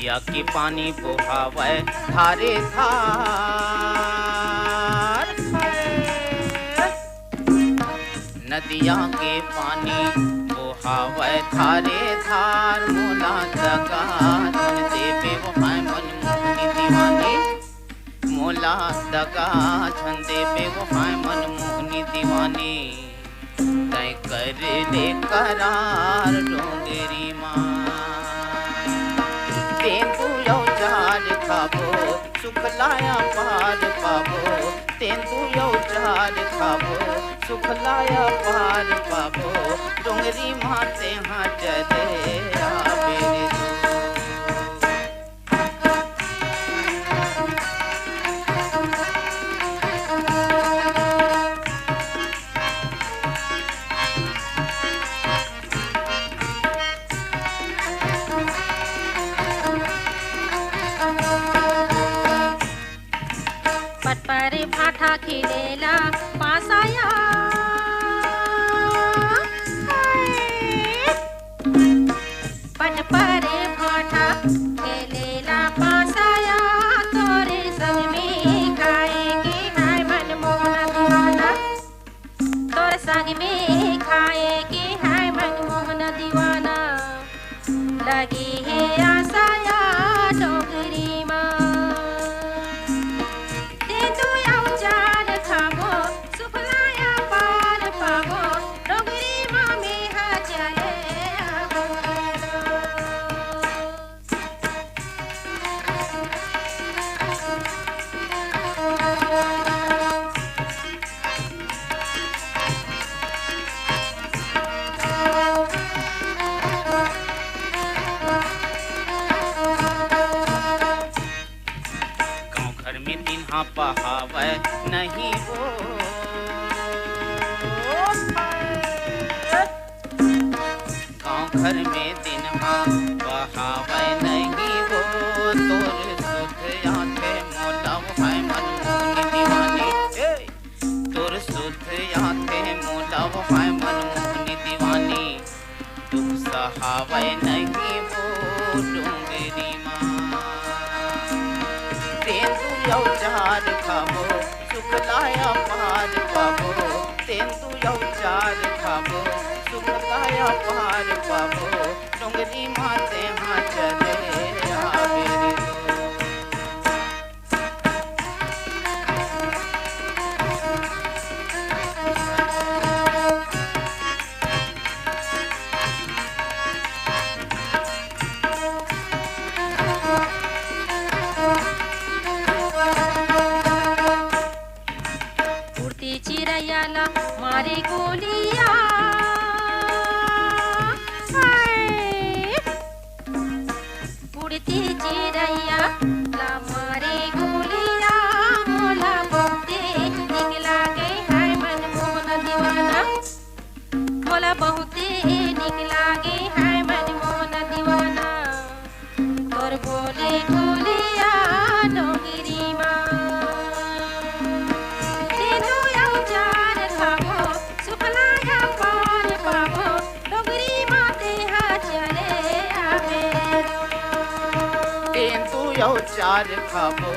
नदिया के पानी बहावे धारे धार। नदिया के पानी बहावे धारे धार। मोला दगा धन देवे वो है मनमोहनी दीवानी। मोला दगा धन देवे वो है मनमोहनी दीवानी। तय कर ले करार डोंगरी माँ। तेंदु औजार खाबो सुख लाया पार पाबो। तेंदु औजार खाबो सुख लाया पार पाबो। डोंगरी माते हाँ चले आवे रे। पटपरे भाठा खिलेला पासाया। पटपरे भाठा खिलेला पासाया। तोरे संग में खाएगी है मनमोहन दीवाना। तोरे संग में खाएगी है मनमोहन दीवाना। लगी है आसाया डोंगरी माँ। बहावे नहीं वो गाँव घर में दिन हाँ बहावे नहीं वो। तोर सुध आते मोला वो है मनमोहनी दीवानी। तोर सुध आते मोला वो है मनमोहनी दीवानी। दुख सहावे नहीं वो डोंगरी माँ। तेंदु औजार खाबो सुख लाया पार पाबो। तेंदु औजार खाबो सुख लाया पार पाबो। डोंगरी माते हाँ चले आवे रे। चिरैयाला मारे गोलिया। उड़ती चिरैया ला मारे गोलिया। मोला बहुते निक लागे है मनमोहन दीवाना। मोला बहुते निक लागे है मनमोहन दीवाना। तोर बोले गोलिया डोंगरी माँ। औजार खाबो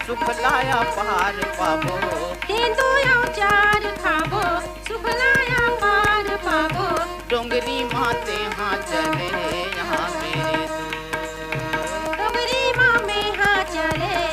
सुख लाया पार पाबो। तेंदु औजार खाबो सुख लाया पार पाबो। डोंगरी माते हाँ चले यहाँ मेरे। डोंगरी माँ में हाँ चले